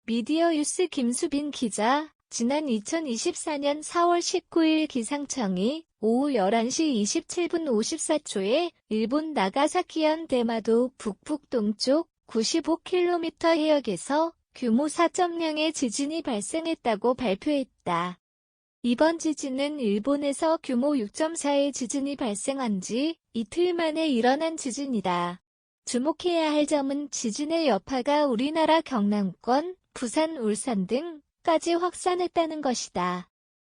미디어유스 김수빈 기자, 지난 2024년 4월 19일 기상청이 오후 11시 27분 54초에 일본 나가사키현 대마도 북북동쪽 95km 해역에서 규모 4.0의 지진이 발생했다고 발표했다. 이번 지진은 일본에서 규모 6.4의 지진이 발생한 지 이틀 만에 일어난 지진이다. 주목해야 할 점은 지진의 여파가 우리나라 경남권, 부산, 울산 등까지 확산했다는 것이다.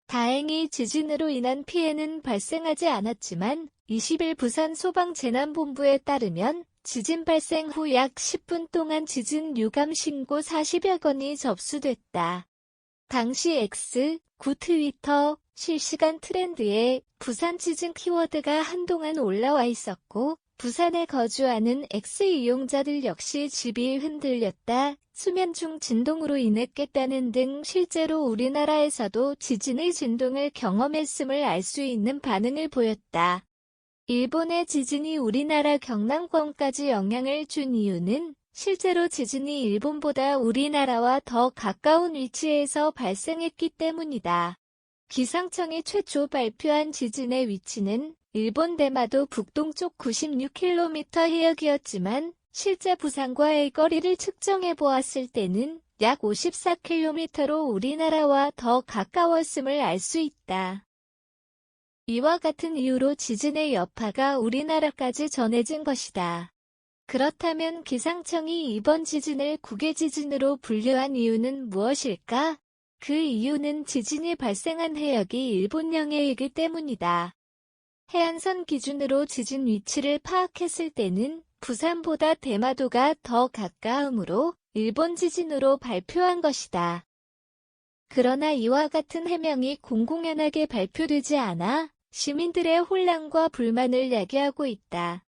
다행히 지진으로 인한 피해는 발생하지 않았지만 20일 부산 소방재난본부에 따르면 지진 발생 후 약 10분 동안 지진 유감 신고 40여 건이 접수됐다. 당시 X9 트위터 실시간 트렌드에 부산 지진 키워드가 한동안 올라와 있었고 부산에 거주하는 X 이용자들 역시 집이 흔들렸다, 수면 중 진동으로 인했겠다는 등 실제로 우리나라에서도 지진의 진동을 경험했음을 알 수 있는 반응을 보였다. 일본의 지진이 우리나라 경남권까지 영향을 준 이유는 실제로 지진이 일본보다 우리나라와 더 가까운 위치에서 발생했기 때문이다. 기상청이 최초 발표한 지진의 위치는 일본 대마도 북동쪽 96km 해역이었지만 실제 부산과의 거리를 측정해 보았을 때는 약 54km로 우리나라와 더 가까웠음을 알 수 있다. 이와 같은 이유로 지진의 여파가 우리나라까지 전해진 것이다. 그렇다면 기상청이 이번 지진을 국외지진으로 분류한 이유는 무엇일까? 그 이유는 지진이 발생한 해역이 일본 영해이기 때문이다. 해안선 기준으로 지진 위치를 파악했을 때는 부산보다 대마도가 더 가까우므로 일본 지진으로 발표한 것이다. 그러나 이와 같은 해명이 공공연하게 발표되지 않아 시민들의 혼란과 불만을 야기하고 있다.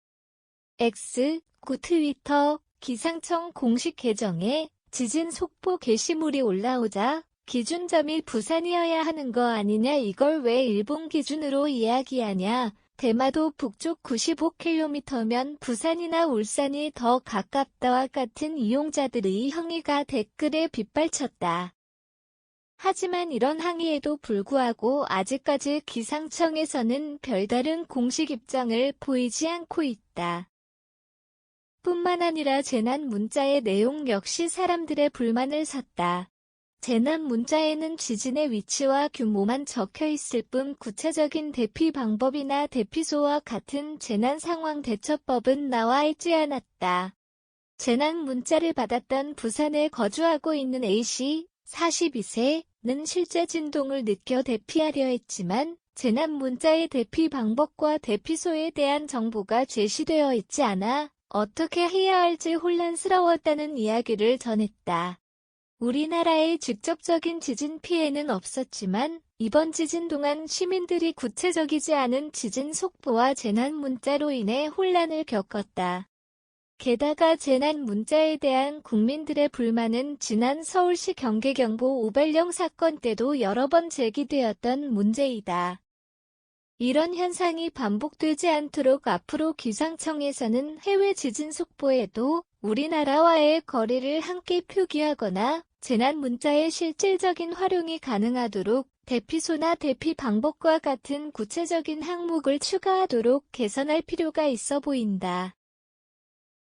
X9 트위터 기상청 공식 계정에 지진 속보 게시물이 올라오자 기준점이 부산이어야 하는 거 아니냐, 이걸 왜 일본 기준으로 이야기하냐, 대마도 북쪽 95km면 부산이나 울산이 더 가깝다와 같은 이용자들의 항의가 댓글에 빗발쳤다. 하지만 이런 항의에도 불구하고 아직까지 기상청에서는 별다른 공식 입장을 보이지 않고 있다. 뿐만 아니라 재난 문자의 내용 역시 사람들의 불만을 샀다. 재난 문자에는 지진의 위치와 규모만 적혀 있을 뿐 구체적인 대피 방법이나 대피소와 같은 재난 상황 대처법은 나와 있지 않았다. 재난 문자를 받았던 부산에 거주하고 있는 A씨, 42세는 실제 진동을 느껴 대피하려 했지만 재난 문자의 대피 방법과 대피소에 대한 정보가 제시되어 있지 않아 어떻게 해야 할지 혼란스러웠다는 이야기를 전했다. 우리나라의 직접적인 지진 피해는 없었지만 이번 지진 동안 시민들이 구체적이지 않은 지진 속보와 재난 문자로 인해 혼란을 겪었다. 게다가 재난 문자에 대한 국민들의 불만은 지난 서울시 경계경보 오발령 사건 때도 여러 번 제기되었던 문제이다. 이런 현상이 반복되지 않도록 앞으로 기상청에서는 해외 지진 속보에도 우리나라와의 거리를 함께 표기하거나 재난 문자의 실질적인 활용이 가능하도록 대피소나 대피 방법과 같은 구체적인 항목을 추가하도록 개선할 필요가 있어 보인다.